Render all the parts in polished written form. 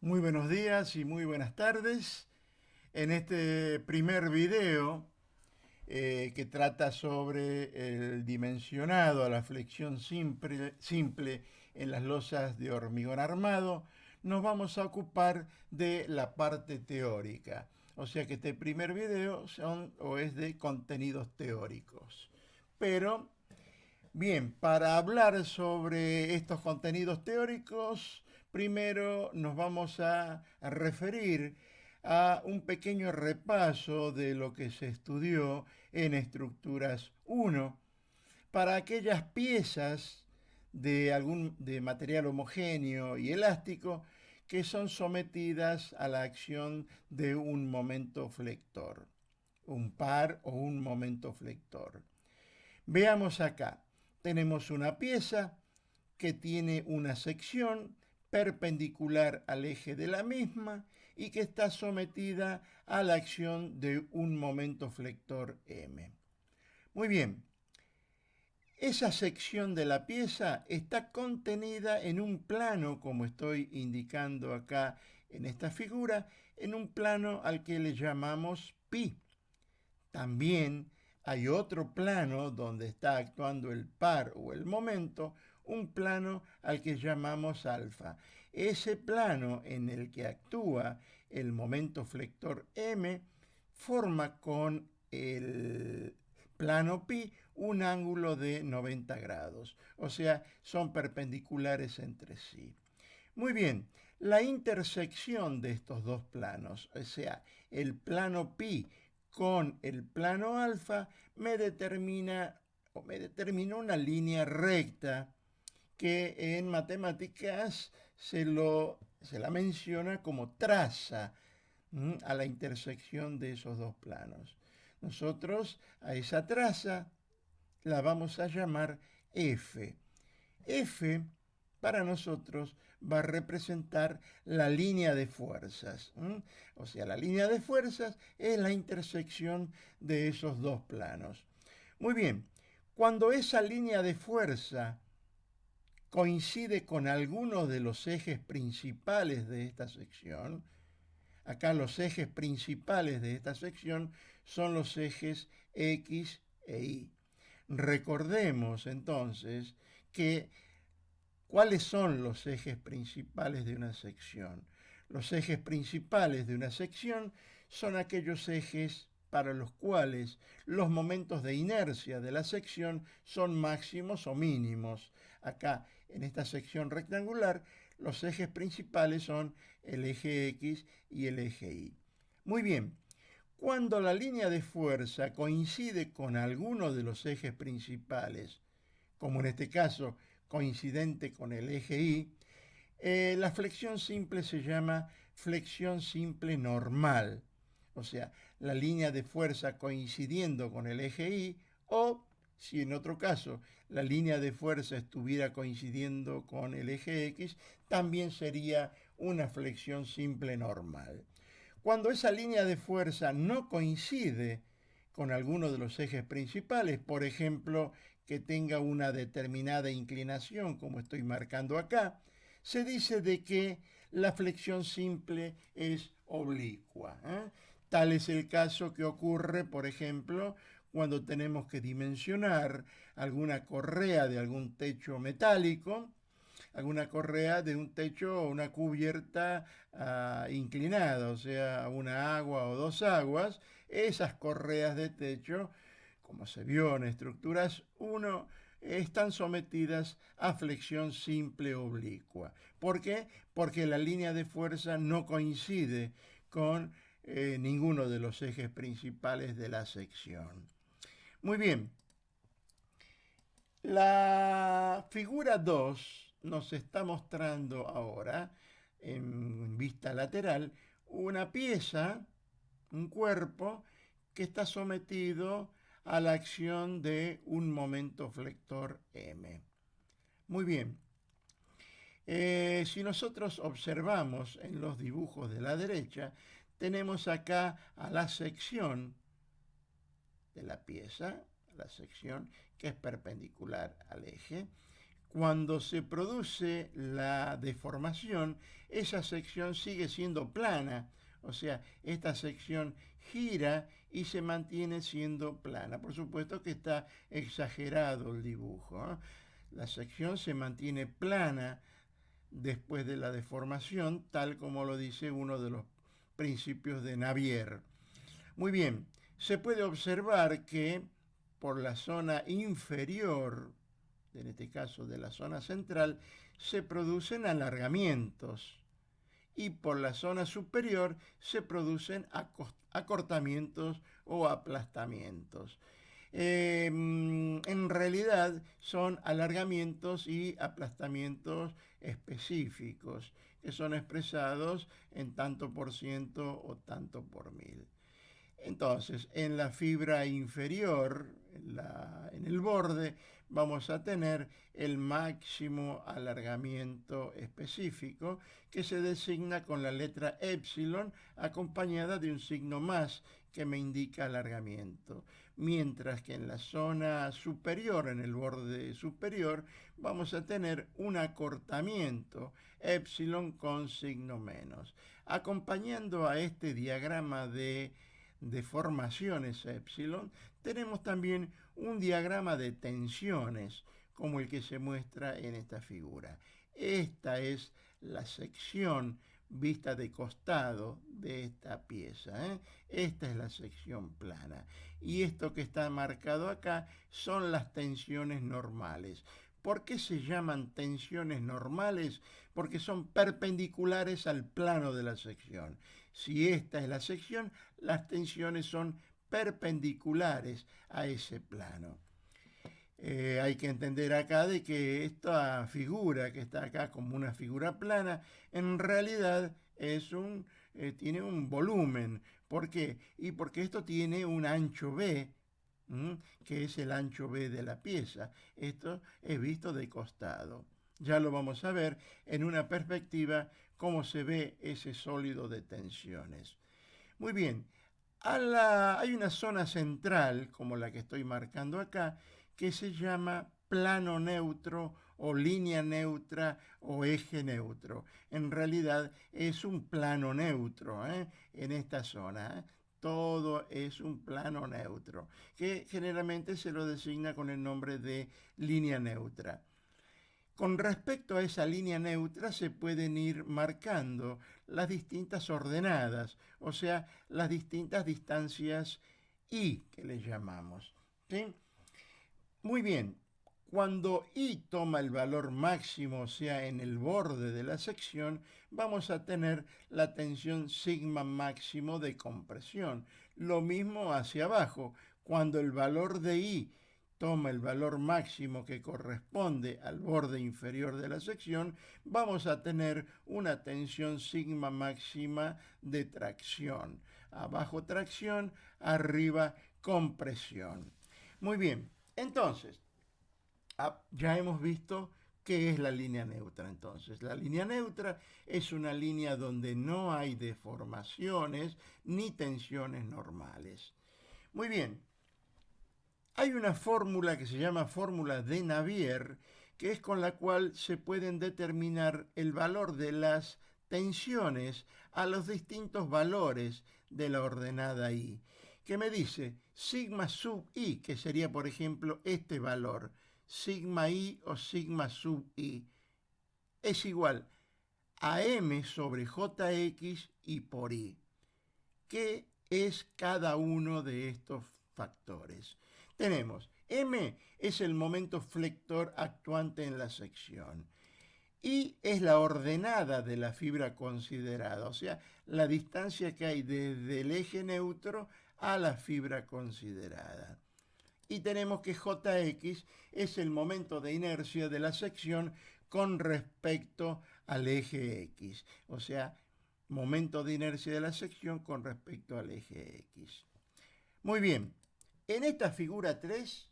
Muy buenos días y muy buenas tardes. En este primer video que trata sobre el dimensionado a la flexión simple en las losas de hormigón armado, nos vamos a ocupar de la parte teórica. O sea que este primer video es de contenidos teóricos. Pero bien, para hablar sobre estos contenidos teóricos, primero nos vamos a referir a un pequeño repaso de lo que se estudió en Estructuras 1 para aquellas piezas de material homogéneo y elástico que son sometidas a la acción de un momento flector, un par o un momento flector. Veamos acá. Tenemos una pieza que tiene una sección perpendicular al eje de la misma y que está sometida a la acción de un momento flector M. Muy bien, esa sección de la pieza está contenida en un plano, como estoy indicando acá en esta figura, en un plano al que le llamamos pi. También hay otro plano donde está actuando el par o el momento, un plano al que llamamos alfa. Ese plano en el que actúa el momento flector M forma con el plano pi un ángulo de 90 grados, o sea, son perpendiculares entre sí. Muy bien, la intersección de estos dos planos, o sea, el plano pi con el plano alfa, me determina una línea recta que en matemáticas se la menciona como traza a la intersección de esos dos planos. Nosotros a esa traza la vamos a llamar F. F para nosotros va a representar la línea de fuerzas. O sea, la línea de fuerzas es la intersección de esos dos planos. Muy bien, cuando esa línea de fuerza coincide con alguno de los ejes principales de esta sección, acá los ejes principales de esta sección son los ejes X e Y. Recordemos entonces que ¿cuáles son los ejes principales de una sección? Los ejes principales de una sección son aquellos ejes para los cuales los momentos de inercia de la sección son máximos o mínimos. Acá, en esta sección rectangular, los ejes principales son el eje X y el eje Y. Muy bien, cuando la línea de fuerza coincide con alguno de los ejes principales, como en este caso coincidente con el eje Y, la flexión simple se llama flexión simple normal, o sea, la línea de fuerza coincidiendo con el eje Y, o si en otro caso la línea de fuerza estuviera coincidiendo con el eje X, también sería una flexión simple normal. Cuando esa línea de fuerza no coincide con alguno de los ejes principales, por ejemplo, que tenga una determinada inclinación, como estoy marcando acá, se dice de que la flexión simple es oblicua. Tal es el caso que ocurre, por ejemplo, cuando tenemos que dimensionar alguna correa de algún techo metálico, alguna correa de un techo o una cubierta inclinada, o sea, una agua o dos aguas. Esas correas de techo, como se vio en estructuras 1, están sometidas a flexión simple oblicua. ¿Por qué? Porque la línea de fuerza no coincide con ninguno de los ejes principales de la sección. Muy bien, la figura 2 nos está mostrando ahora, en vista lateral, una pieza, un cuerpo, que está sometido a la acción de un momento flector M. Muy bien. Si nosotros observamos en los dibujos de la derecha, tenemos acá a la sección de la pieza, la sección que es perpendicular al eje, Cuando se produce la deformación, esa sección sigue siendo plana, o sea, esta sección gira y se mantiene siendo plana. Por supuesto que está exagerado el dibujo, ¿eh? La sección se mantiene plana después de la deformación, tal como lo dice uno de los principios de Navier. Muy bien, se puede observar que por la zona inferior, en este caso de la zona central, se producen alargamientos y por la zona superior se producen acortamientos o aplastamientos. En realidad son alargamientos y aplastamientos específicos que son expresados en tanto por ciento o tanto por mil. Entonces, en la fibra inferior, en el borde, vamos a tener el máximo alargamiento específico que se designa con la letra epsilon acompañada de un signo más que me indica alargamiento. Mientras que en la zona superior, en el borde superior, vamos a tener un acortamiento epsilon con signo menos. Acompañando a este diagrama de deformaciones epsilon, tenemos también un diagrama de tensiones, como el que se muestra en esta figura. Esta es la sección vista de costado de esta pieza, ¿eh? Esta es la sección plana. Y esto que está marcado acá son las tensiones normales. ¿Por qué se llaman tensiones normales? Porque son perpendiculares al plano de la sección. Si esta es la sección, las tensiones son perpendiculares a ese plano. Hay que entender acá de que esta figura que está acá como una figura plana, en realidad tiene un volumen. ¿Por qué? Y porque esto tiene un ancho B, que es el ancho B de la pieza. Esto es visto de costado. Ya lo vamos a ver en una perspectiva cómo se ve ese sólido de tensiones. Muy bien, hay una zona central, como la que estoy marcando acá, que se llama plano neutro o línea neutra o eje neutro. En realidad es un plano neutro, en esta zona. Todo es un plano neutro, que generalmente se lo designa con el nombre de línea neutra. Con respecto a esa línea neutra se pueden ir marcando las distintas ordenadas, o sea, las distintas distancias I que le llamamos. ¿Sí? Muy bien, cuando I toma el valor máximo, o sea, en el borde de la sección, vamos a tener la tensión sigma máximo de compresión. Lo mismo hacia abajo, cuando el valor de I toma el valor máximo que corresponde al borde inferior de la sección, vamos a tener una tensión sigma máxima de tracción. Abajo tracción, arriba compresión. Muy bien, entonces, ya hemos visto qué es la línea neutra. Entonces, la línea neutra es una línea donde no hay deformaciones ni tensiones normales. Muy bien, hay una fórmula que se llama fórmula de Navier, que es con la cual se pueden determinar el valor de las tensiones a los distintos valores de la ordenada I, que me dice sigma sub I, que sería por ejemplo este valor, sigma I o sigma sub I, es igual a M sobre JX y por I. ¿Qué es cada uno de estos factores? Tenemos, M es el momento flector actuante en la sección. Y es la ordenada de la fibra considerada, o sea, la distancia que hay desde el eje neutro a la fibra considerada. Y tenemos que Jx es el momento de inercia de la sección con respecto al eje X, o sea, momento de inercia de la sección con respecto al eje X. Muy bien, en esta figura 3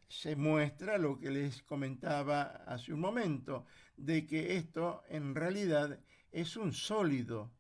se muestra lo que les comentaba hace un momento, de que esto en realidad es un sólido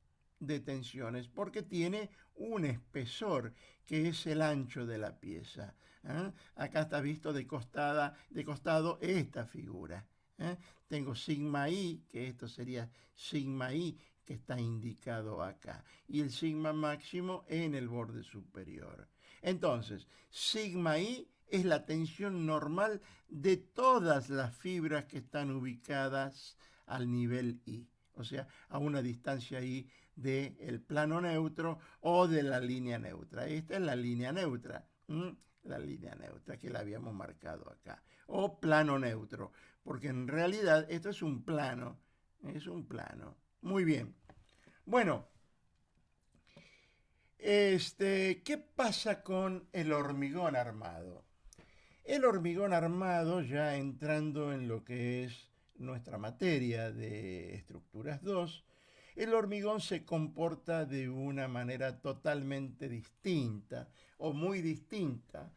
de tensiones porque tiene un espesor que es el ancho de la pieza. ¿Eh? Acá está visto de costado esta figura. ¿Eh? Tengo sigma i, que esto sería sigma i, que está indicado acá, y el sigma máximo en el borde superior. Entonces, sigma i es la tensión normal de todas las fibras que están ubicadas al nivel i, o sea, a una distancia i del plano neutro o de la línea neutra. Esta es la línea neutra. La línea neutra que la habíamos marcado acá, o plano neutro, porque en realidad esto es un plano, Muy bien. Bueno, ¿qué pasa con el hormigón armado? El hormigón armado, ya entrando en lo que es nuestra materia de estructuras 2, el hormigón se comporta de una manera totalmente distinta o muy distinta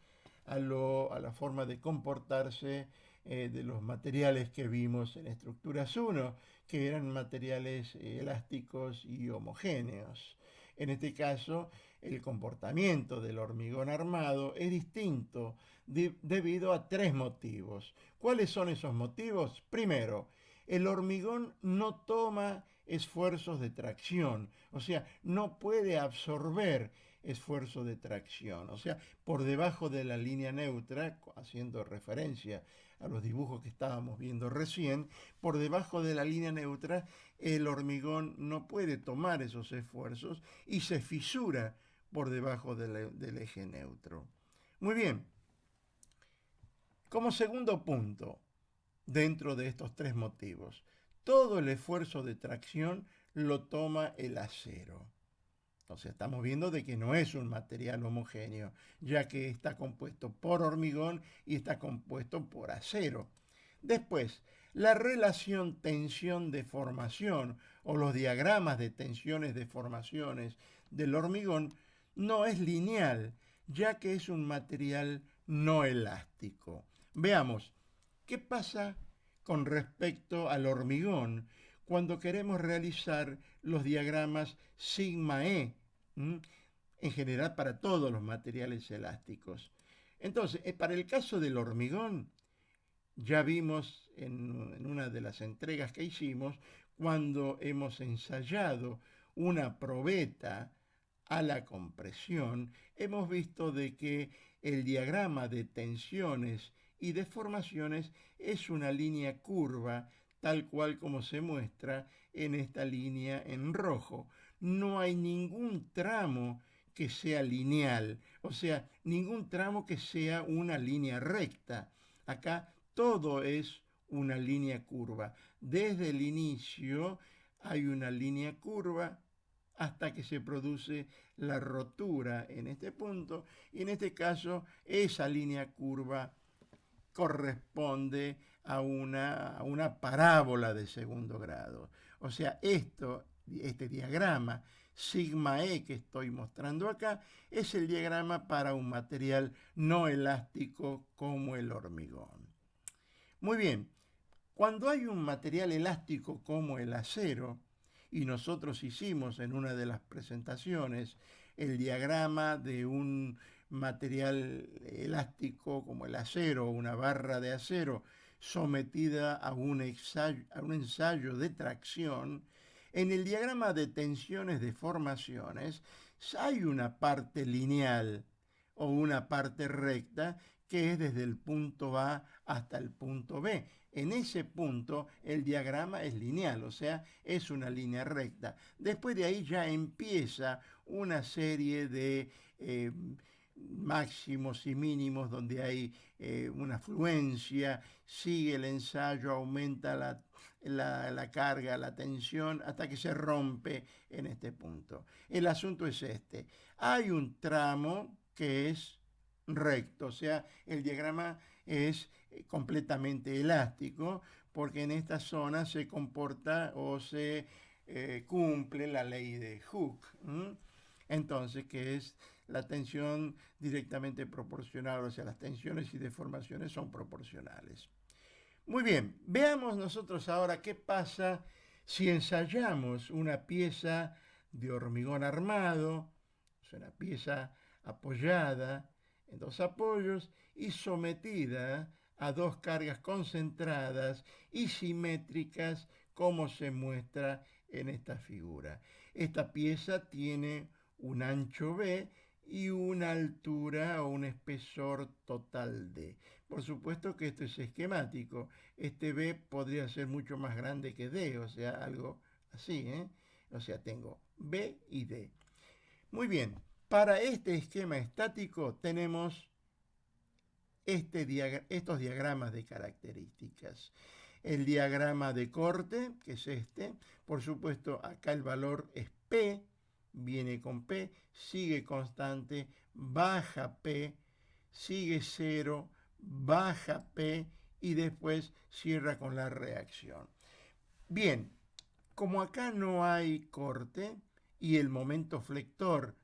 a la forma de comportarse de los materiales que vimos en estructuras 1, que eran materiales elásticos y homogéneos. En este caso, el comportamiento del hormigón armado es distinto debido a tres motivos. ¿Cuáles son esos motivos? Primero, el hormigón no toma esfuerzos de tracción, o sea, no puede absorber esfuerzo de tracción, o sea, por debajo de la línea neutra, haciendo referencia a los dibujos que estábamos viendo recién, por debajo de la línea neutra el hormigón no puede tomar esos esfuerzos y se fisura por debajo del eje neutro. Muy bien, como segundo punto, dentro de estos tres motivos, todo el esfuerzo de tracción lo toma el acero. Entonces estamos viendo de que no es un material homogéneo, ya que está compuesto por hormigón y está compuesto por acero. Después, la relación tensión-deformación o los diagramas de tensiones-deformaciones del hormigón no es lineal, ya que es un material no elástico. Veamos, ¿qué pasa con respecto al hormigón cuando queremos realizar los diagramas sigma E, en general para todos los materiales elásticos? Entonces, para el caso del hormigón, ya vimos en una de las entregas que hicimos, cuando hemos ensayado una probeta a la compresión, hemos visto de que el diagrama de tensiones y deformaciones es una línea curva, tal cual como se muestra en esta línea en rojo. No hay ningún tramo que sea lineal, o sea, ningún tramo que sea una línea recta. Acá todo es una línea curva. Desde el inicio hay una línea curva hasta que se produce la rotura en este punto, y en este caso esa línea curva corresponde a una parábola de segundo grado. O sea, este diagrama sigma E que estoy mostrando acá es el diagrama para un material no elástico como el hormigón. Muy bien, cuando hay un material elástico como el acero, y nosotros hicimos en una de las presentaciones el diagrama de un material elástico como el acero o una barra de acero sometida a un ensayo de tracción, en el diagrama de tensiones deformaciones hay una parte lineal o una parte recta que es desde el punto A hasta el punto B. En ese punto el diagrama es lineal, o sea, es una línea recta. Después de ahí ya empieza una serie de máximos y mínimos donde hay una fluencia, sigue el ensayo, aumenta la carga, la tensión, hasta que se rompe en este punto. El asunto es este. Hay un tramo que es recto, o sea, el diagrama es completamente elástico porque en esta zona se comporta o se cumple la ley de Hooke. Entonces, que es la tensión directamente proporcional, o sea, las tensiones y deformaciones son proporcionales. Muy bien, veamos nosotros ahora qué pasa si ensayamos una pieza de hormigón armado, es una pieza apoyada en dos apoyos y sometida a dos cargas concentradas y simétricas como se muestra en esta figura. Esta pieza tiene un ancho B y una altura o un espesor total D. Por supuesto que esto es esquemático. Este B podría ser mucho más grande que D, o sea, algo así, ¿eh? O sea, tengo B y D. Muy bien, para este esquema estático tenemos estos diagramas de características. El diagrama de corte, que es este, por supuesto acá el valor es P, viene con P, sigue constante, baja P, sigue 0, baja P y después cierra con la reacción. Bien, como acá no hay corte y el momento flector,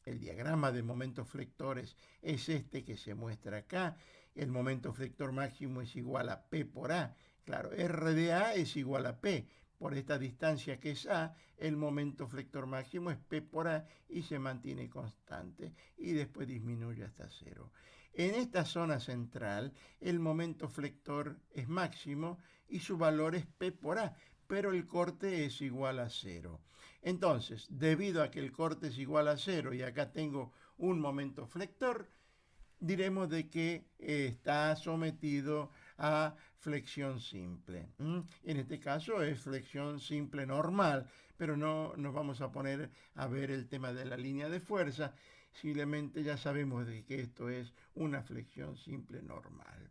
el diagrama de momentos flectores es este que se muestra acá, el momento flector máximo es igual a P por A. Claro, R de A es igual a P. Por esta distancia que es A, el momento flector máximo es P por A y se mantiene constante y después disminuye hasta 0. En esta zona central, el momento flector es máximo y su valor es P por A, pero el corte es igual a 0. Entonces, debido a que el corte es igual a 0 y acá tengo un momento flector, diremos de que está sometido a flexión simple. En este caso es flexión simple normal, pero no nos vamos a poner a ver el tema de la línea de fuerza, simplemente ya sabemos de que esto es una flexión simple normal.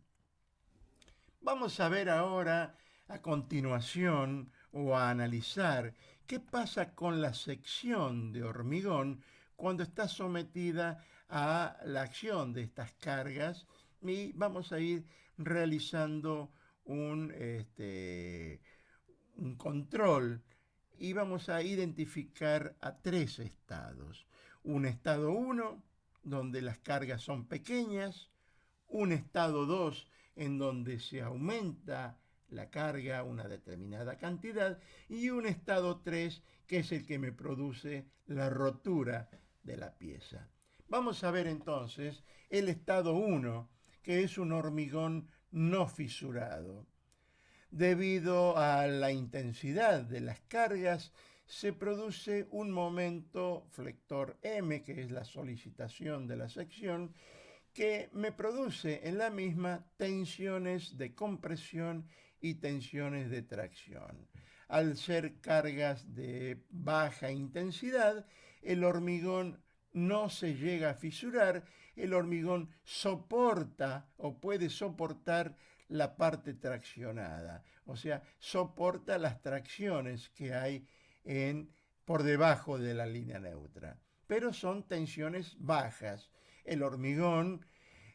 Vamos a ver ahora a continuación o a analizar qué pasa con la sección de hormigón cuando está sometida a la acción de estas cargas y vamos a ir realizando un control y vamos a identificar a tres estados. Un estado 1, donde las cargas son pequeñas, un estado 2, en donde se aumenta la carga una determinada cantidad, y un estado 3, que es el que me produce la rotura de la pieza. Vamos a ver entonces el estado 1, que es un hormigón no fisurado. Debido a la intensidad de las cargas, se produce un momento flector M, que es la solicitación de la sección, que me produce en la misma tensiones de compresión y tensiones de tracción. Al ser cargas de baja intensidad, el hormigón no se llega a fisurar, el hormigón soporta o puede soportar la parte traccionada, o sea, soporta las tracciones que hay por debajo de la línea neutra, pero son tensiones bajas. El hormigón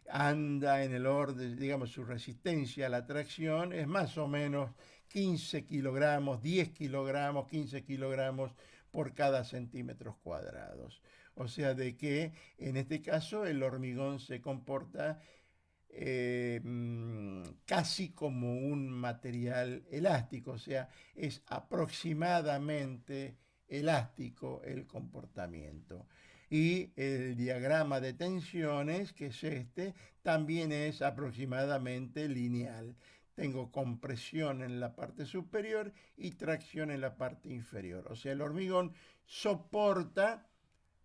anda en el orden, digamos, su resistencia a la tracción es más o menos 15 kilogramos, 10 kilogramos, 15 kilogramos por cada centímetros cuadrados. O sea, de que en este caso el hormigón se comporta casi como un material elástico, o sea, es aproximadamente elástico el comportamiento. Y el diagrama de tensiones, que es este, también es aproximadamente lineal. Tengo compresión en la parte superior y tracción en la parte inferior. O sea, el hormigón soporta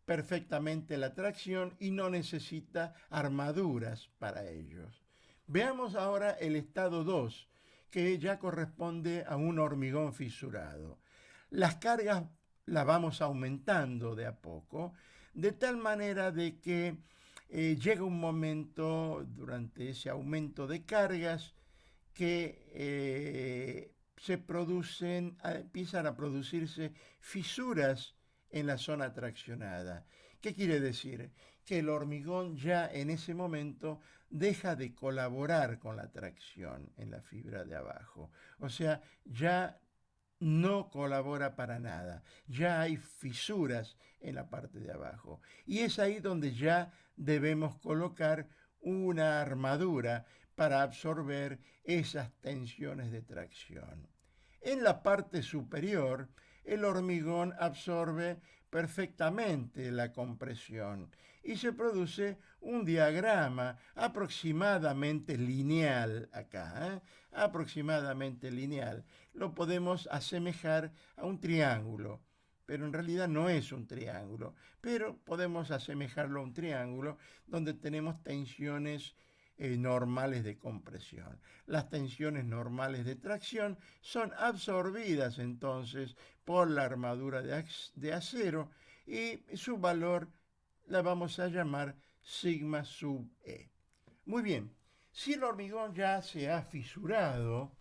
perfectamente la tracción y no necesita armaduras para ellos. Veamos ahora el estado 2, que ya corresponde a un hormigón fisurado. Las cargas las vamos aumentando de a poco, de tal manera de que llega un momento durante ese aumento de cargas que empiezan a producirse fisuras en la zona traccionada. ¿Qué quiere decir? Que el hormigón ya en ese momento deja de colaborar con la tracción en la fibra de abajo. O sea, ya no colabora para nada. Ya hay fisuras en la parte de abajo. Y es ahí donde ya debemos colocar una armadura para absorber esas tensiones de tracción. En la parte superior, el hormigón absorbe perfectamente la compresión y se produce un diagrama aproximadamente lineal acá, aproximadamente lineal. Lo podemos asemejar a un triángulo, pero en realidad no es un triángulo, pero podemos asemejarlo a un triángulo donde tenemos tensiones normales de compresión. Las tensiones normales de tracción son absorbidas entonces por la armadura de acero y su valor la vamos a llamar sigma sub E. Muy bien, si el hormigón ya se ha fisurado,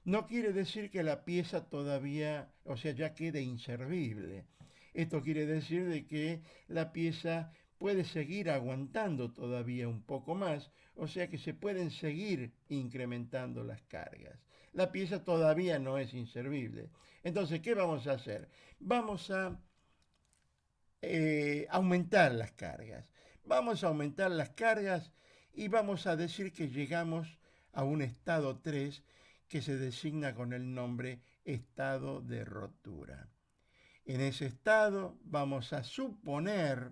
no quiere decir que la pieza todavía, o sea, ya quede inservible. Esto quiere decir de que la pieza puede seguir aguantando todavía un poco más, o sea que se pueden seguir incrementando las cargas. La pieza todavía no es inservible. Entonces, ¿qué vamos a hacer? Vamos a aumentar las cargas. Vamos a aumentar las cargas y vamos a decir que llegamos a un estado 3 que se designa con el nombre estado de rotura. En ese estado vamos a suponer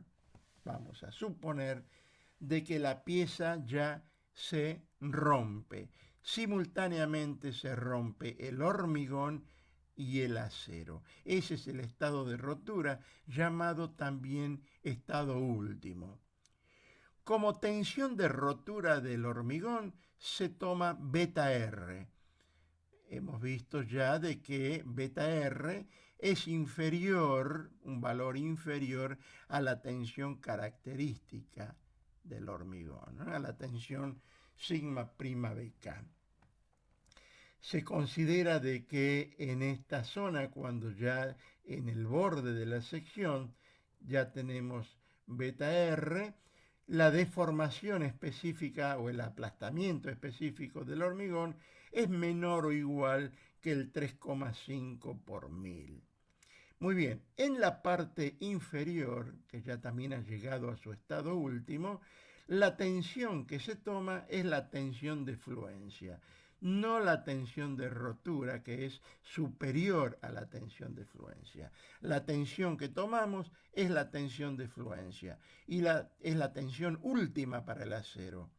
de que la pieza ya se rompe. Simultáneamente se rompe el hormigón y el acero. Ese es el estado de rotura, llamado también estado último. Como tensión de rotura del hormigón se toma beta R. Hemos visto ya de que beta R es inferior, un valor inferior a la tensión característica del hormigón, ¿no? A la tensión sigma prima BK. Se considera de que en esta zona, cuando ya en el borde de la sección ya tenemos beta R, la deformación específica o el aplastamiento específico del hormigón es menor o igual que el 3,5 por mil. Muy bien, en la parte inferior, que ya también ha llegado a su estado último, la tensión que se toma es la tensión de fluencia, no la tensión de rotura, que es superior a la tensión de fluencia. La tensión que tomamos es la tensión de fluencia y es la tensión última para el acero.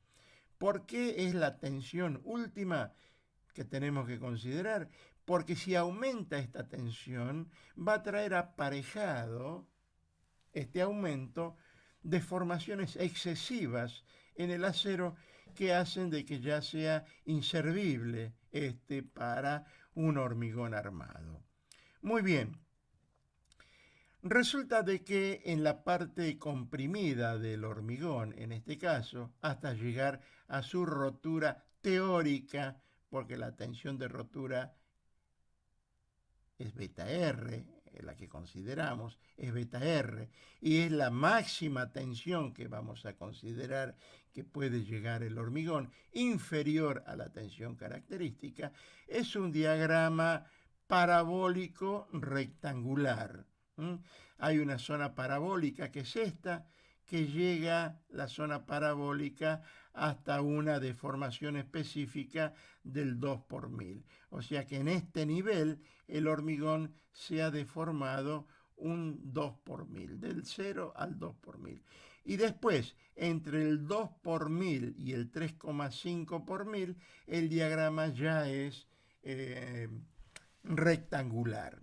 ¿Por qué es la tensión última que tenemos que considerar? Porque si aumenta esta tensión, va a traer aparejado este aumento deformaciones excesivas en el acero que hacen de que ya sea inservible para un hormigón armado. Muy bien. Resulta de que en la parte comprimida del hormigón, en este caso, hasta llegar a su rotura teórica, porque la tensión de rotura es beta R, la que consideramos, es beta R, y es la máxima tensión que vamos a considerar que puede llegar el hormigón, inferior a la tensión característica, es un diagrama parabólico rectangular. Hay una zona parabólica que es esta, que llega la zona parabólica hasta una deformación específica del 2 por mil. O sea que en este nivel el hormigón se ha deformado un 2 por mil, del 0 al 2 por mil. Y después, entre el 2 por mil y el 3,5 por mil, el diagrama ya es rectangular.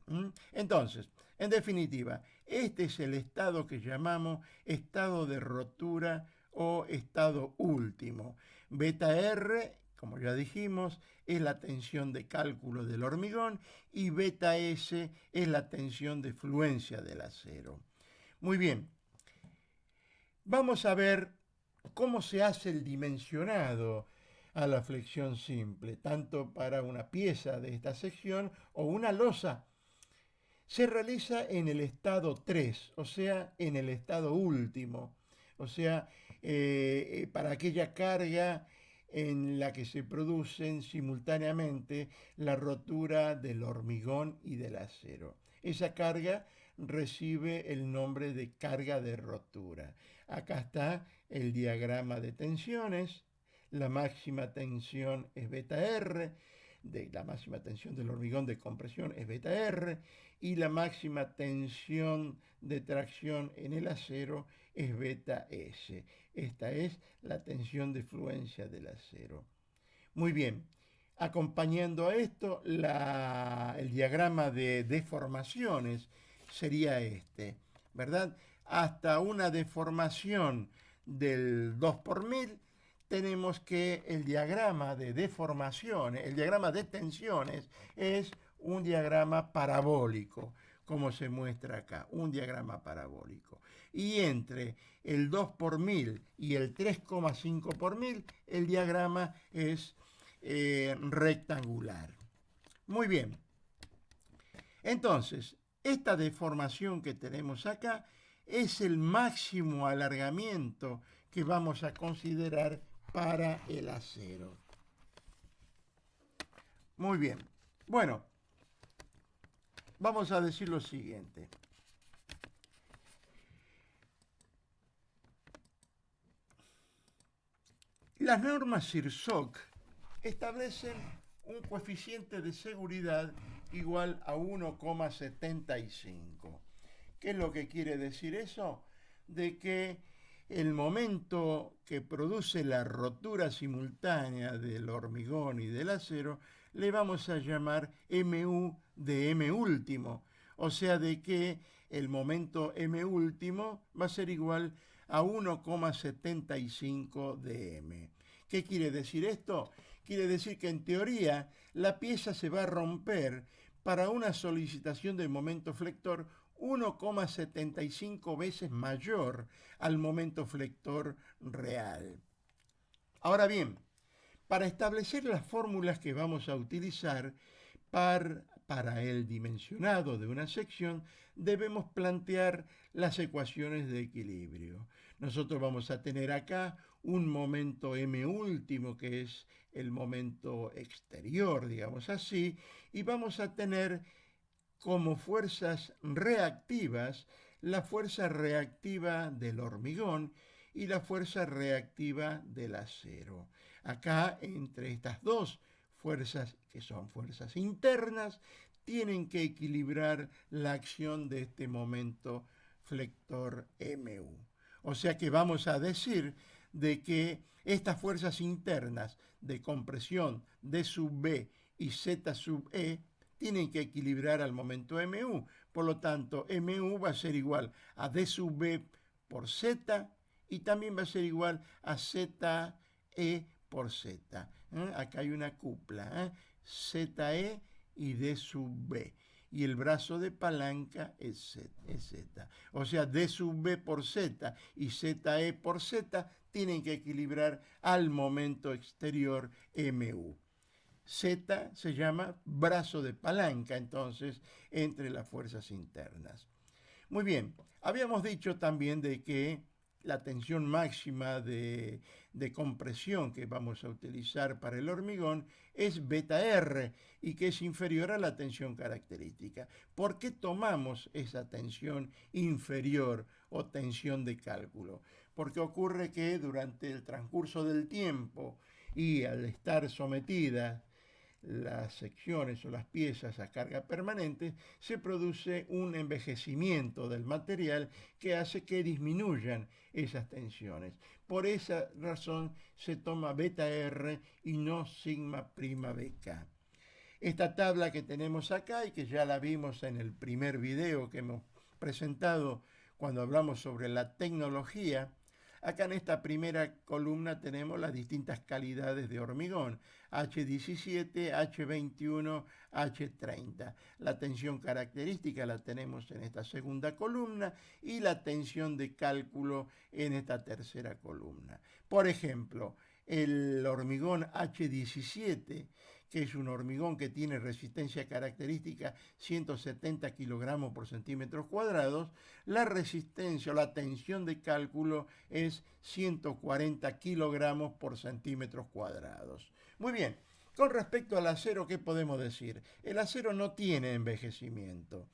Entonces, en definitiva, este es el estado que llamamos estado de rotura o estado último. Beta R, como ya dijimos, es la tensión de cálculo del hormigón y beta S es la tensión de fluencia del acero. Muy bien, vamos a ver cómo se hace el dimensionado a la flexión simple, tanto para una pieza de esta sección o una losa. Se realiza en el estado 3, o sea, en el estado último, o sea, para aquella carga en la que se producen simultáneamente la rotura del hormigón y del acero. Esa carga recibe el nombre de carga de rotura. Acá está el diagrama de tensiones. La máxima tensión es beta R, de la máxima tensión del hormigón de compresión es beta R y la máxima tensión de tracción en el acero es beta S. Esta es la tensión de fluencia del acero. Muy bien. Acompañando a esto, el diagrama de deformaciones sería este, ¿verdad? Hasta una deformación del 2 por 1000, tenemos que el diagrama de deformaciones, el diagrama de tensiones es un diagrama parabólico, como se muestra acá, un diagrama parabólico. Y entre el 2 por 1000 y el 3,5 por 1000, el diagrama es rectangular. Muy bien. Entonces, esta deformación que tenemos acá es el máximo alargamiento que vamos a considerar para el acero. Muy bien. Bueno, vamos a decir lo siguiente. Las normas CIRSOC establecen un coeficiente de seguridad igual a 1,75. ¿Qué es lo que quiere decir eso? De que el momento que produce la rotura simultánea del hormigón y del acero le vamos a llamar MU de M último. O sea, de que el momento M último va a ser igual a 1,75 de M. ¿Qué quiere decir esto? Quiere decir que en teoría la pieza se va a romper para una solicitación del momento flector 1,75 veces mayor al momento flector real. Ahora bien, para establecer las fórmulas que vamos a utilizar para el dimensionado de una sección, debemos plantear las ecuaciones de equilibrio. Nosotros vamos a tener acá un momento M último, que es el momento exterior, digamos así, y vamos a tener como fuerzas reactivas la fuerza reactiva del hormigón y la fuerza reactiva del acero. Acá, entre estas dos fuerzas, que son fuerzas internas, tienen que equilibrar la acción de este momento flector MU. O sea que vamos a decir de que estas fuerzas internas de compresión D sub B y Z sub E tienen que equilibrar al momento MU. Por lo tanto, MU va a ser igual a D sub B por Z y también va a ser igual a ZE por Z. Acá hay una cupla, ZE y D sub B. Y el brazo de palanca es Z. O sea, D sub B por Z y ZE por Z tienen que equilibrar al momento exterior MU. Z se llama brazo de palanca, entonces, entre las fuerzas internas. Muy bien, habíamos dicho también de que la tensión máxima de compresión que vamos a utilizar para el hormigón es beta R y que es inferior a la tensión característica. ¿Por qué tomamos esa tensión inferior o tensión de cálculo? Porque ocurre que durante el transcurso del tiempo y al estar sometidas las secciones o las piezas a carga permanente, se produce un envejecimiento del material que hace que disminuyan esas tensiones. Por esa razón se toma beta R y no sigma prima BK. Esta tabla que tenemos acá y que ya la vimos en el primer video que hemos presentado cuando hablamos sobre la tecnología, acá en esta primera columna tenemos las distintas calidades de hormigón, H17, H21, H30. La tensión característica la tenemos en esta segunda columna y la tensión de cálculo en esta tercera columna. Por ejemplo, el hormigón H17, que es un hormigón que tiene resistencia característica 170 kilogramos por centímetros cuadrados, la resistencia o la tensión de cálculo es 140 kilogramos por centímetros cuadrados. Muy bien, con respecto al acero, ¿qué podemos decir? El acero no tiene envejecimiento,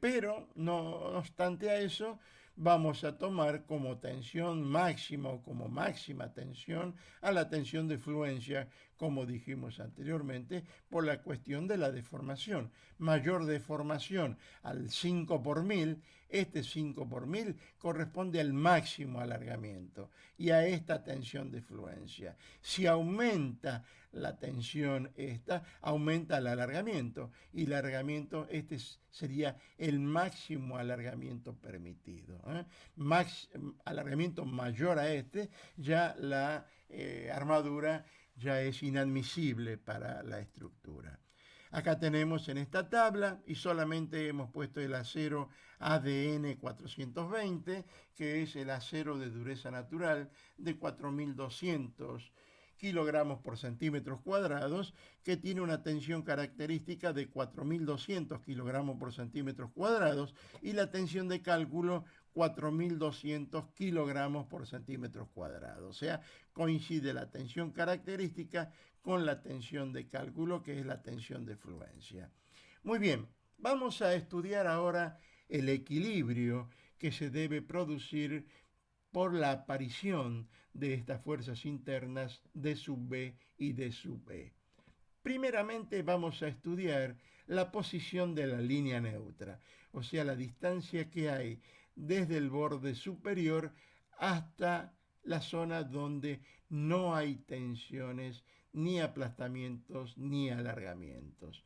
pero no obstante a eso, vamos a tomar como tensión máxima o como máxima tensión a la tensión de fluencia como dijimos anteriormente, por la cuestión de la deformación. Mayor deformación al 5 por 1000, este 5 por 1000 corresponde al máximo alargamiento y a esta tensión de fluencia. Si aumenta la tensión esta, aumenta el alargamiento y el alargamiento este sería el máximo alargamiento permitido. Alargamiento mayor a este, ya la armadura ya es inadmisible para la estructura. Acá tenemos en esta tabla, y solamente hemos puesto el acero ADN 420, que es el acero de dureza natural de 4200 kilogramos por centímetros cuadrados, que tiene una tensión característica de 4200 kilogramos por centímetros cuadrados y la tensión de cálculo 4200 kilogramos por centímetros cuadrados. O sea, coincide la tensión característica con la tensión de cálculo, que es la tensión de fluencia. Muy bien, vamos a estudiar ahora el equilibrio que se debe producir por la aparición de estas fuerzas internas D sub B y D sub E. Primeramente vamos a estudiar la posición de la línea neutra, o sea, la distancia que hay desde el borde superior hasta la zona donde no hay tensiones, ni aplastamientos, ni alargamientos.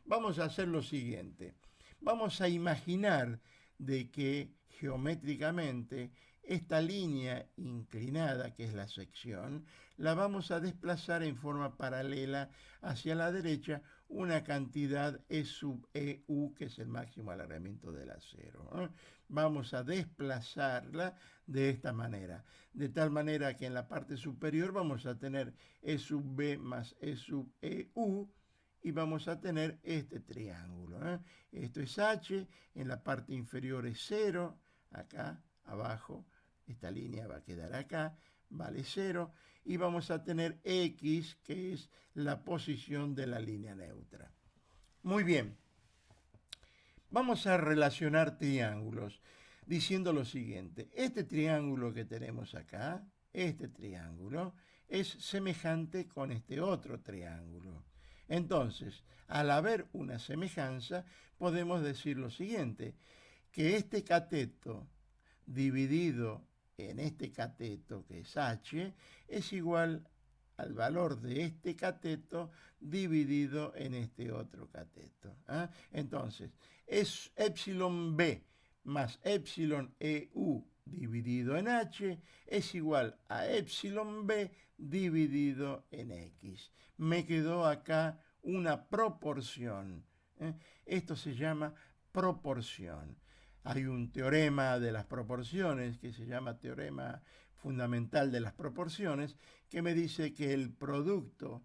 Vamos a hacer lo siguiente. Vamos a imaginar de que geométricamente esta línea inclinada, que es la sección, la vamos a desplazar en forma paralela hacia la derecha una cantidad E sub EU, que es el máximo alargamiento del acero. Vamos a desplazarla de esta manera, de tal manera que en la parte superior vamos a tener E sub B más E sub EU, y vamos a tener este triángulo. Esto es H, en la parte inferior es 0, acá abajo, esta línea va a quedar acá, vale 0, y vamos a tener X, que es la posición de la línea neutra. Muy bien, vamos a relacionar triángulos diciendo lo siguiente: este triángulo que tenemos acá, este triángulo, es semejante con este otro triángulo. Entonces, al haber una semejanza, podemos decir lo siguiente, que este cateto dividido en este cateto, que es H, es igual al valor de este cateto dividido en este otro cateto. Entonces, es epsilon B más epsilon EU dividido en H es igual a epsilon B dividido en X. Me quedó acá una proporción. Esto se llama proporción. Hay un teorema de las proporciones que se llama teorema fundamental de las proporciones, que me dice que el producto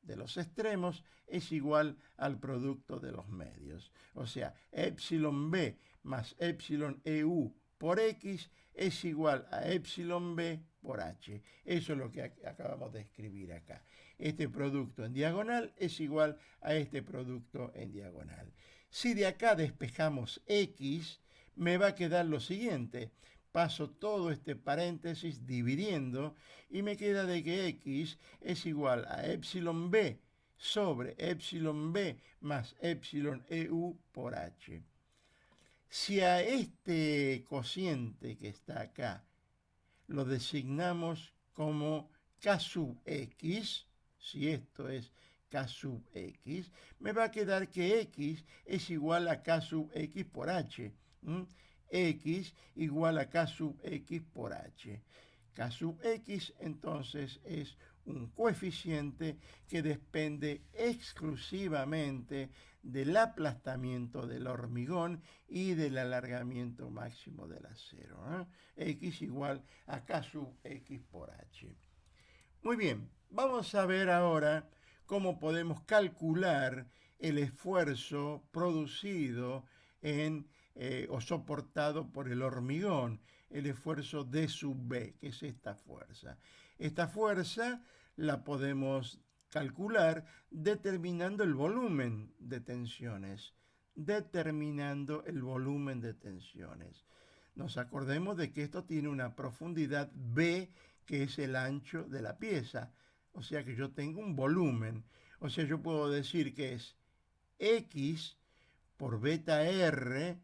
de los extremos es igual al producto de los medios. O sea, epsilon B más epsilon EU por X es igual a epsilon B por H. Eso es lo que acabamos de escribir acá. Este producto en diagonal es igual a este producto en diagonal. Si de acá despejamos X, me va a quedar lo siguiente. Paso todo este paréntesis dividiendo y me queda de que X es igual a epsilon B sobre epsilon B más epsilon EU por H. Si a este cociente que está acá lo designamos como K sub X, si esto es K sub X, me va a quedar que X es igual a K sub X por H. X igual a K sub X por H. K sub X entonces es un coeficiente que depende exclusivamente del aplastamiento del hormigón y del alargamiento máximo del acero. X igual a K sub X por H. Muy bien, vamos a ver ahora cómo podemos calcular el esfuerzo producido o soportado por el hormigón, el esfuerzo D sub B, que es esta fuerza. Esta fuerza la podemos calcular determinando el volumen de tensiones, Nos acordemos de que esto tiene una profundidad B, que es el ancho de la pieza. O sea que yo tengo un volumen. O sea, yo puedo decir que es X por beta R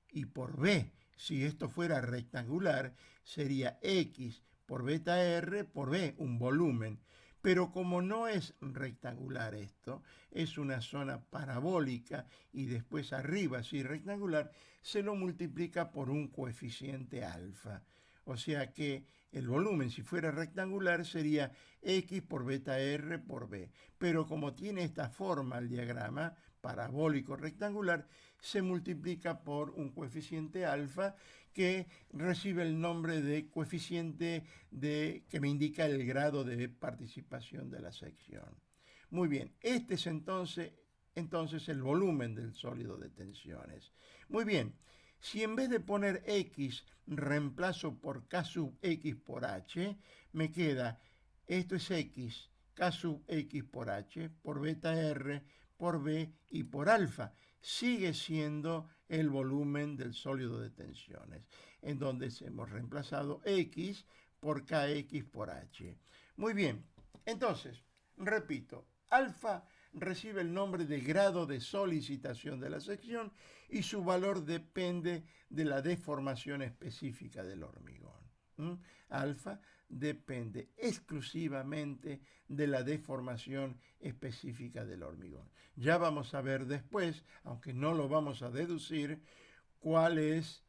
y por B. Si esto fuera rectangular, sería X por beta R por B, un volumen. Pero como no es rectangular esto, es una zona parabólica y después arriba, si rectangular, se lo multiplica por un coeficiente alfa. O sea que el volumen, si fuera rectangular, sería X por beta R por B. Pero como tiene esta forma el diagrama, parabólico rectangular, se multiplica por un coeficiente alfa que recibe el nombre de coeficiente que me indica el grado de participación de la sección. Muy bien, este es entonces el volumen del sólido de tensiones. Muy bien, si en vez de poner X reemplazo por K sub X por H, me queda, esto es X, K sub X por H, por beta R, por B y por alfa. Sigue siendo el volumen del sólido de tensiones, en donde hemos reemplazado X por KX por H. Muy bien, entonces, repito, alfa recibe el nombre de grado de solicitación de la sección y su valor depende de la deformación específica del hormigón. Alfa depende exclusivamente de la deformación específica del hormigón. Ya vamos a ver después, aunque no lo vamos a deducir, cuál es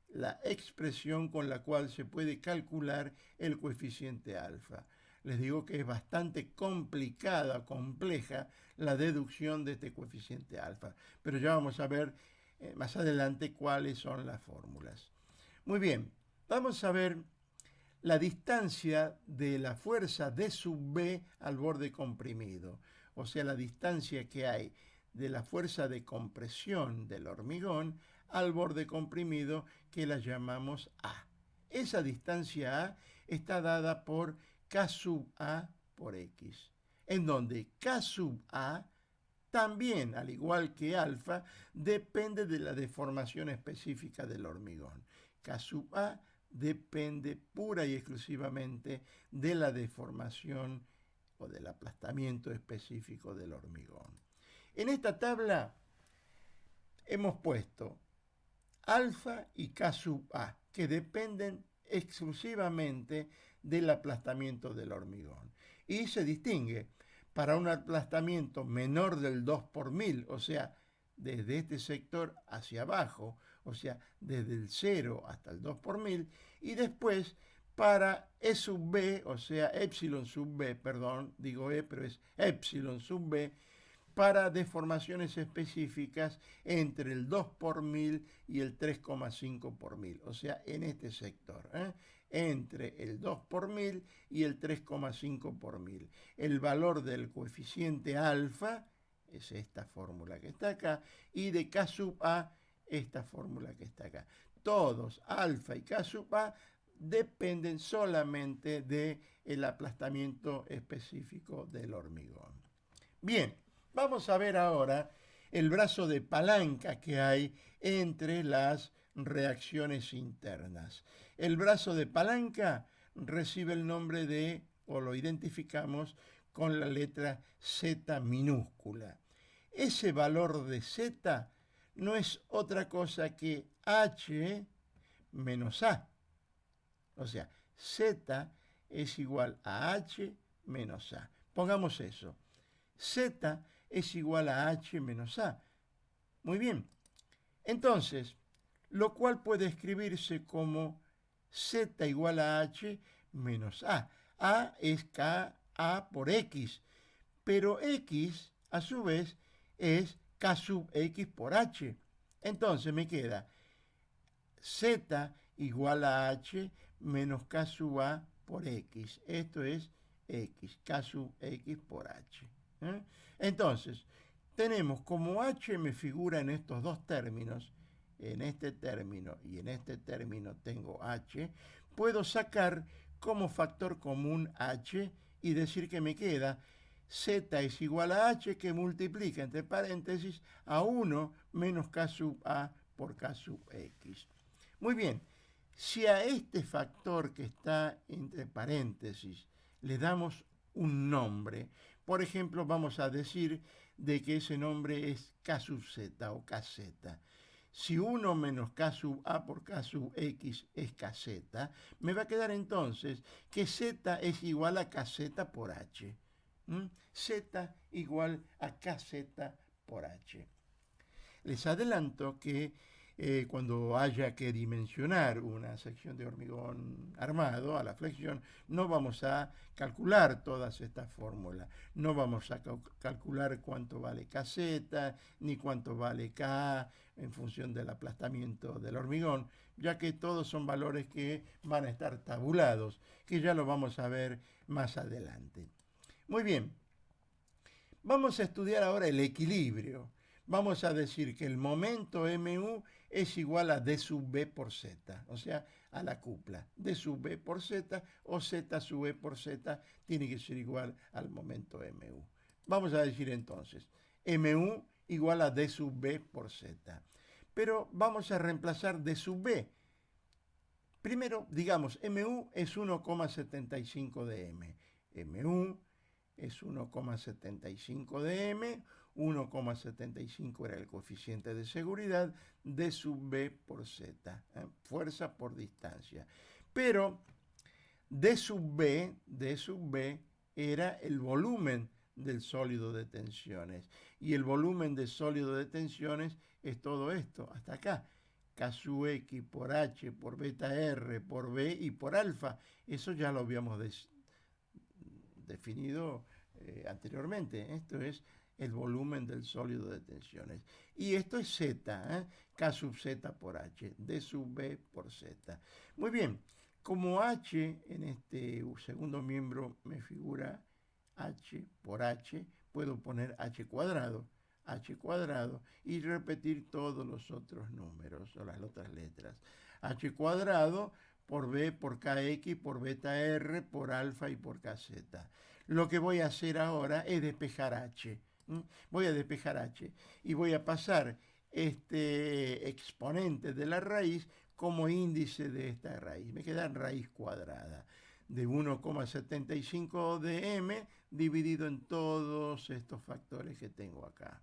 la expresión con la cual se puede calcular el coeficiente alfa. Les digo que es bastante complicada, compleja la deducción de este coeficiente alfa, pero ya vamos a ver más adelante cuáles son las fórmulas. Muy bien, vamos a ver la distancia de la fuerza D sub B al borde comprimido, o sea, la distancia que hay de la fuerza de compresión del hormigón al borde comprimido, que la llamamos A. Esa distancia A está dada por K sub A por X, en donde K sub A también, al igual que alfa, depende de la deformación específica del hormigón. K sub A depende pura y exclusivamente de la deformación o del aplastamiento específico del hormigón. En esta tabla hemos puesto alfa y K sub A, que dependen exclusivamente del aplastamiento del hormigón. Y se distingue para un aplastamiento menor del 2 por 1000, o sea, desde este sector hacia abajo, o sea, desde el 0 hasta el 2 por 1000, y después para E sub B, o sea, epsilon sub B, perdón, digo E, pero es epsilon sub B, para deformaciones específicas entre el 2 por 1000 y el 3,5 por 1000, o sea, en este sector, entre el 2 por 1000 y el 3,5 por 1000. El valor del coeficiente alfa es esta fórmula que está acá, y de K sub A, esta fórmula que está acá. Todos, alfa y K sub A, dependen solamente del aplastamiento específico del hormigón. Bien, vamos a ver ahora el brazo de palanca que hay entre las reacciones internas. El brazo de palanca recibe el nombre de, o lo identificamos con la letra Z minúscula. Ese valor de Z no es otra cosa que H menos A. O sea, Z es igual a H menos A. Pongamos eso. Z es igual a H menos A. Muy bien. Entonces, lo cual puede escribirse como Z igual a H menos A. A es K A por X, pero X, a su vez, es K sub X por H. Entonces me queda Z igual a H menos K sub A por X. Esto es X, K sub X por H. Entonces, tenemos como H me figura en estos dos términos, en este término y en este término tengo H, puedo sacar como factor común H y decir que me queda Z es igual a H, que multiplica entre paréntesis a 1 menos K sub A por K sub X. Muy bien, si a este factor que está entre paréntesis le damos un nombre. Por ejemplo, vamos a decir de que ese nombre es K sub Z o KZ. Si 1 menos K sub A por K sub X es KZ, me va a quedar entonces que Z es igual a KZ por H. Z igual a KZ por H. Les adelanto que cuando haya que dimensionar una sección de hormigón armado a la flexión, no vamos a calcular todas estas fórmulas. No vamos a calcular cuánto vale KZ, ni cuánto vale K en función del aplastamiento del hormigón, ya que todos son valores que van a estar tabulados, que ya lo vamos a ver más adelante. Muy bien, vamos a estudiar ahora el equilibrio. Vamos a decir que el momento MU es igual a D sub B por Z, o sea, a la cupla. D sub B por Z o Z sub B por Z tiene que ser igual al momento MU. Vamos a decir entonces, MU igual a D sub B por Z. Pero vamos a reemplazar D sub B. Primero, digamos, MU es 1,75 de M. MU es 1,75 de M, 1,75 era el coeficiente de seguridad, D sub B por Z, fuerza por distancia. Pero D sub B era el volumen del sólido de tensiones. Y el volumen del sólido de tensiones es todo esto, hasta acá. K sub X por H por beta R por B y por alfa. Eso ya lo habíamos definido anteriormente. Esto es el volumen del sólido de tensiones. Y esto es Z, K sub Z por H, D sub B por Z. Muy bien, como H en este segundo miembro me figura H por H, puedo poner H cuadrado y repetir todos los otros números o las otras letras. H cuadrado por B, por KX, por beta R, por alfa y por KZ. Lo que voy a hacer ahora es despejar H. Voy a despejar H y voy a pasar este exponente de la raíz como índice de esta raíz. Me queda raíz cuadrada de 1,75 de m dividido en todos estos factores que tengo acá.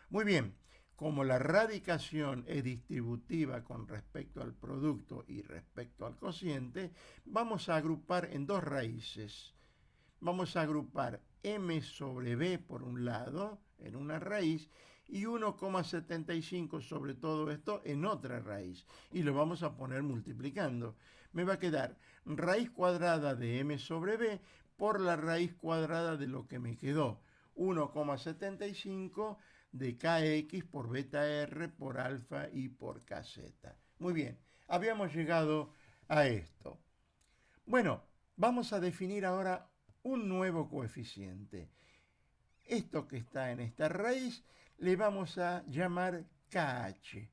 Muy bien, como la radicación es distributiva con respecto al producto y respecto al cociente, vamos a agrupar en dos raíces. Vamos a agrupar m sobre b por un lado, en una raíz, y 1,75 sobre todo esto en otra raíz. Y lo vamos a poner multiplicando. Me va a quedar raíz cuadrada de m sobre b por la raíz cuadrada de lo que me quedó. 1,75 de kx por beta r por alfa y por kz. Muy bien, habíamos llegado a esto. Bueno, vamos a definir ahora un nuevo coeficiente. Esto que está en esta raíz le vamos a llamar KH.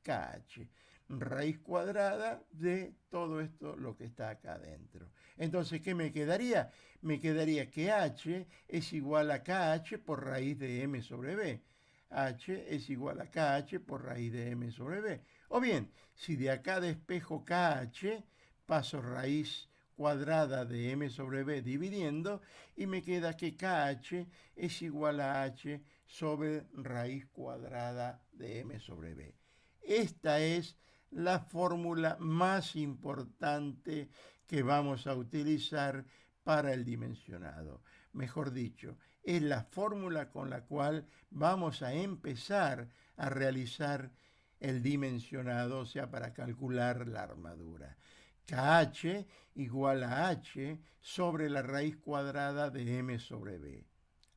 KH, raíz cuadrada de todo esto lo que está acá adentro. Entonces, ¿qué me quedaría? Me quedaría que H es igual a KH por raíz de M sobre B. H es igual a KH por raíz de M sobre B. O bien, si de acá despejo KH, paso raíz cuadrada de M sobre B dividiendo y me queda que KH es igual a H sobre raíz cuadrada de M sobre B. Esta es la fórmula más importante que vamos a utilizar para el dimensionado. Mejor dicho, es la fórmula con la cual vamos a empezar a realizar el dimensionado, o sea, para calcular la armadura. KH igual a H sobre la raíz cuadrada de M sobre B.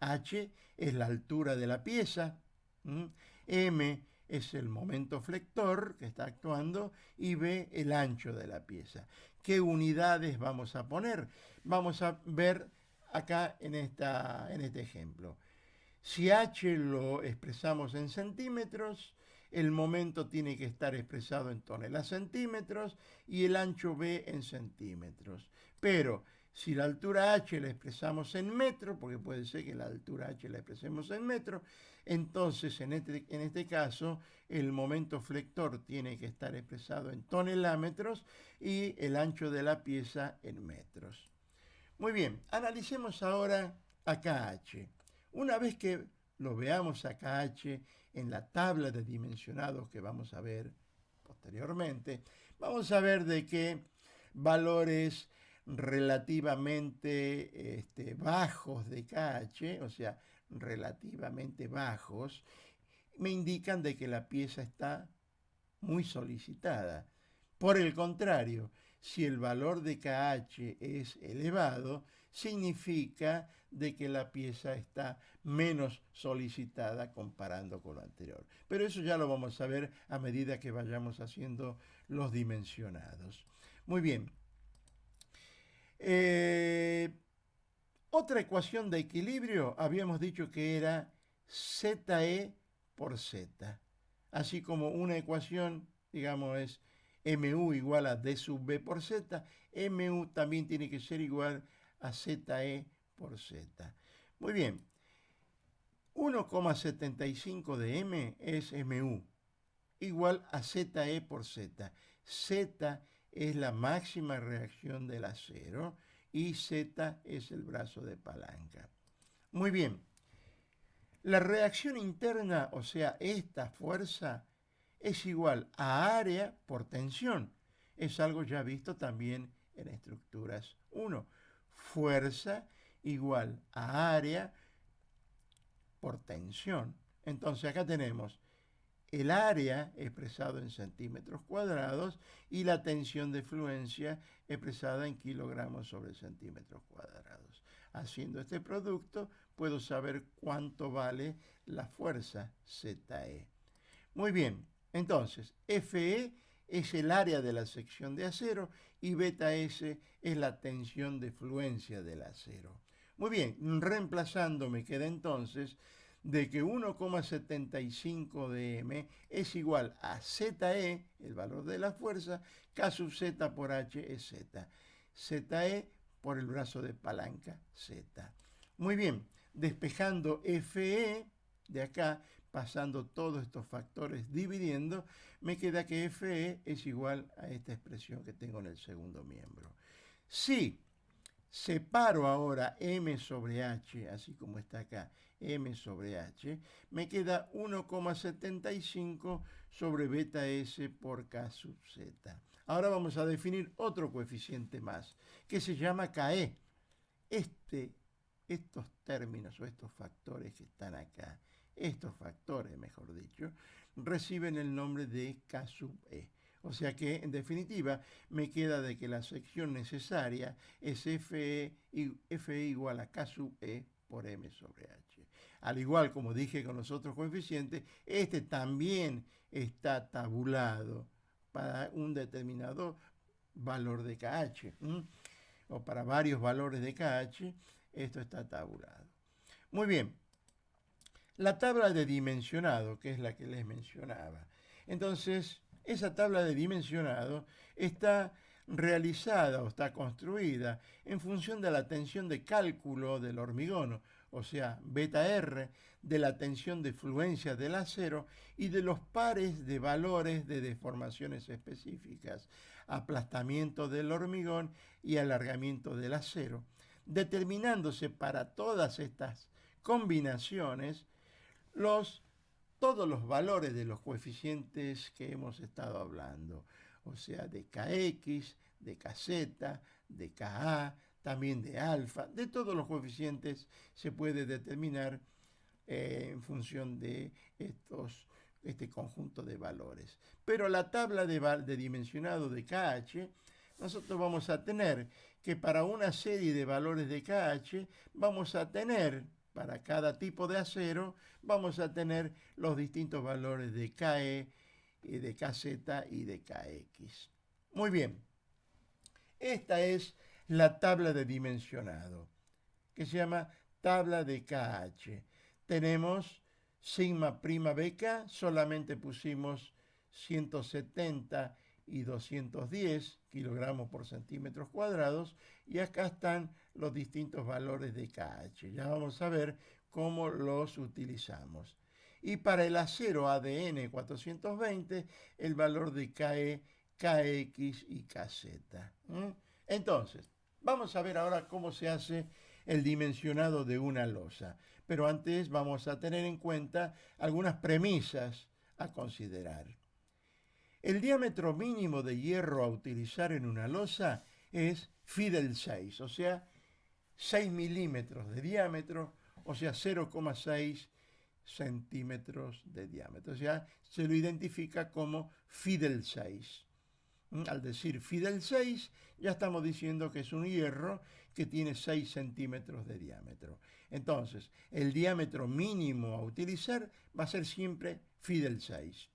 H es la altura de la pieza, M es el momento flector que está actuando y B el ancho de la pieza. ¿Qué unidades vamos a poner? Vamos a ver acá en este ejemplo. Si H lo expresamos en centímetros, el momento tiene que estar expresado en toneladas centímetros y el ancho B en centímetros. Pero si la altura H la expresamos en metros, porque puede ser que la altura H la expresemos en metros, entonces en este caso el momento flector tiene que estar expresado en tonelámetros y el ancho de la pieza en metros. Muy bien, analicemos ahora a KH. Una vez que lo veamos a KH en la tabla de dimensionados que vamos a ver posteriormente, vamos a ver de qué valores relativamente bajos de KH, o sea, relativamente bajos, me indican de que la pieza está muy solicitada. Por el contrario, si el valor de KH es elevado, significa de que la pieza está menos solicitada comparando con lo anterior. Pero eso ya lo vamos a ver a medida que vayamos haciendo los dimensionados. Muy bien. Otra ecuación de equilibrio habíamos dicho que era ZE por Z. Así como una ecuación, digamos, es MU igual a D sub B por Z, MU también tiene que ser igual a ZE por Z. Muy bien, 1,75 de M es MU, igual a ZE por Z. Z es la máxima reacción del acero y Z es el brazo de palanca. Muy bien, la reacción interna, o sea, esta fuerza, es igual a área por tensión. Es algo ya visto también en estructuras 1. Fuerza igual a área por tensión. Entonces acá tenemos el área expresado en centímetros cuadrados y la tensión de fluencia expresada en kilogramos sobre centímetros cuadrados. Haciendo este producto puedo saber cuánto vale la fuerza ZE. Muy bien, entonces FE es el área de la sección de acero y beta S es la tensión de fluencia del acero. Muy bien, reemplazando me queda entonces de que 1,75 de M es igual a ZE, el valor de la fuerza, K sub Z por H es Z. ZE por el brazo de palanca Z. Muy bien, despejando FE de acá, pasando todos estos factores dividiendo, me queda que FE es igual a esta expresión que tengo en el segundo miembro. Si separo ahora M sobre H, así como está acá, M sobre H, me queda 1,75 sobre beta S por K sub Z. Ahora vamos a definir otro coeficiente más, que se llama KE. Estos términos o estos factores que están acá, estos factores, mejor dicho, reciben el nombre de K sub E. O sea que, en definitiva, me queda de que la sección necesaria es FE igual a K sub E por M sobre H. Al igual como dije con los otros coeficientes, este también está tabulado para un determinado valor de KH, o para varios valores de KH, esto está tabulado. Muy bien, la tabla de dimensionado, que es la que les mencionaba. Entonces, esa tabla de dimensionado está realizada o está construida en función de la tensión de cálculo del hormigón, o sea, beta R, de la tensión de fluencia del acero y de los pares de valores de deformaciones específicas, aplastamiento del hormigón y alargamiento del acero, determinándose para todas estas combinaciones todos los valores de los coeficientes que hemos estado hablando, o sea, de Kx, de Kz, de Ka, también de alfa, de todos los coeficientes se puede determinar en función de este conjunto de valores. Pero la tabla de dimensionado de KH, nosotros vamos a tener que para una serie de valores de KH vamos a tener, para cada tipo de acero, vamos a tener los distintos valores de KE, de KZ y de KX. Muy bien, esta es la tabla de dimensionado, que se llama tabla de KH. Tenemos sigma prima BK, solamente pusimos 170 y 210 kilogramos por centímetros cuadrados, y acá están los distintos valores de KH. Ya vamos a ver cómo los utilizamos. Y para el acero ADN 420, el valor de KE, KX y KZ. Entonces, Vamos a ver ahora cómo se hace el dimensionado de una losa, pero antes vamos a tener en cuenta algunas premisas a considerar. El diámetro mínimo de hierro a utilizar en una losa es Fidel 6, o sea, 6 milímetros de diámetro, o sea, 0,6 centímetros de diámetro. O sea, se lo identifica como Fidel 6. Al decir Fidel 6, ya estamos diciendo que es un hierro que tiene 6 centímetros de diámetro. Entonces, el diámetro mínimo a utilizar va a ser siempre Fidel 6.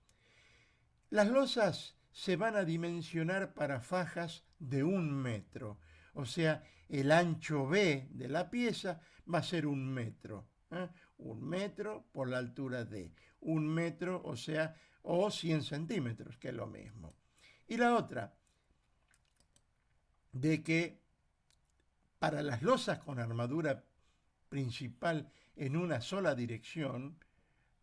Las losas se van a dimensionar para fajas de 1 metro, o sea, el ancho B de la pieza va a ser 1 metro. 1 metro por la altura D. 1 metro, o sea, o 100 centímetros, que es lo mismo. Y la otra, de que para las losas con armadura principal en una sola dirección,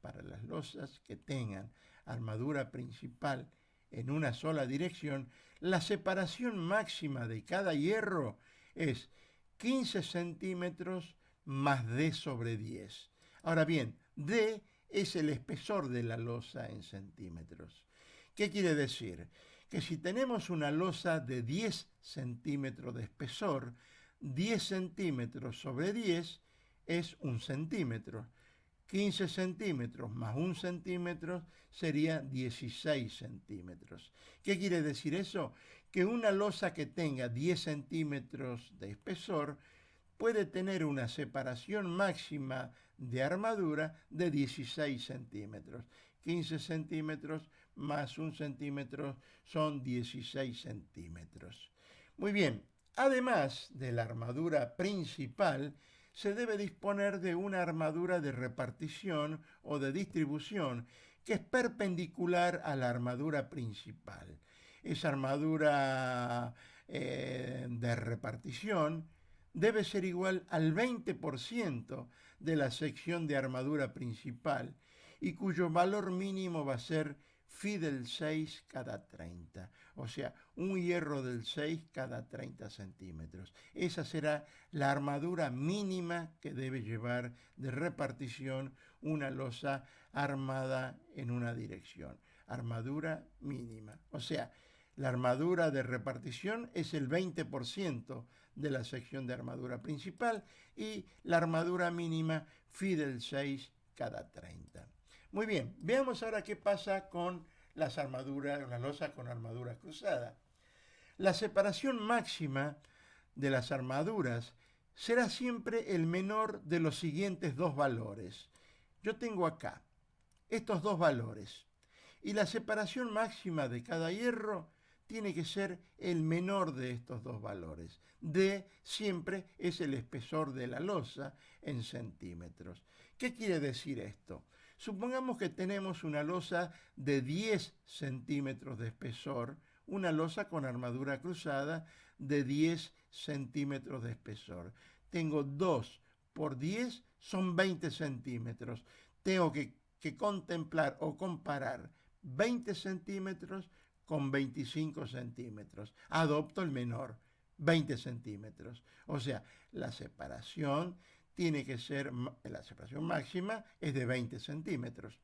para las losas que tengan armadura principal en una sola dirección, la separación máxima de cada hierro es 15 centímetros más D sobre 10. Ahora bien, D es el espesor de la losa en centímetros. ¿Qué quiere decir? Que si tenemos una losa de 10 centímetros de espesor, 10 centímetros sobre 10 es 1 centímetro. 15 centímetros más 1 centímetro sería 16 centímetros. ¿Qué quiere decir eso? Que una losa que tenga 10 centímetros de espesor puede tener una separación máxima de armadura de 16 centímetros. 15 centímetros más 1 centímetro son 16 centímetros. Muy bien, además de la armadura principal, se debe disponer de una armadura de repartición o de distribución que es perpendicular a la armadura principal. Esa armadura de repartición debe ser igual al 20% de la sección de armadura principal y cuyo valor mínimo va a ser Fidel 6 cada 30, o sea, un hierro del 6 cada 30 centímetros. Esa será la armadura mínima que debe llevar de repartición una losa armada en una dirección. Armadura mínima. O sea, la armadura de repartición es el 20% de la sección de armadura principal y la armadura mínima Fidel 6 cada 30. Muy bien, veamos ahora qué pasa con las armaduras, las losas con armadura cruzada. La separación máxima de las armaduras será siempre el menor de los siguientes dos valores. Yo tengo acá estos dos valores y la separación máxima de cada hierro tiene que ser el menor de estos dos valores. D siempre es el espesor de la losa en centímetros. ¿Qué quiere decir esto? Supongamos que tenemos una losa de 10 centímetros de espesor, una losa con armadura cruzada de 10 centímetros de espesor. Tengo 2 por 10 son 20 centímetros. Tengo que contemplar o comparar 20 centímetros con 25 centímetros. Adopto el menor, 20 centímetros. O sea, la separación tiene que ser, la separación máxima es de 20 centímetros.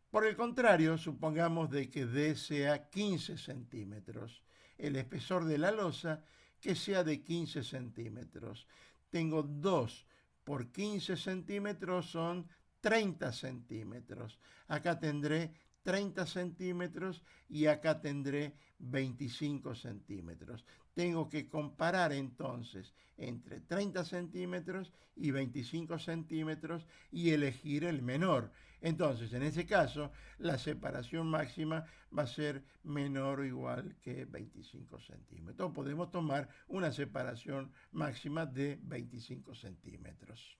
Por el contrario, supongamos de que D sea 15 centímetros. El espesor de la losa que sea de 15 centímetros. Tengo 2 por 15 centímetros son 30 centímetros. Acá tendré 30 centímetros y acá tendré 25 centímetros. Tengo que comparar entonces entre 30 centímetros y 25 centímetros y elegir el menor. Entonces, en ese caso, la separación máxima va a ser menor o igual que 25 centímetros. Podemos tomar una separación máxima de 25 centímetros.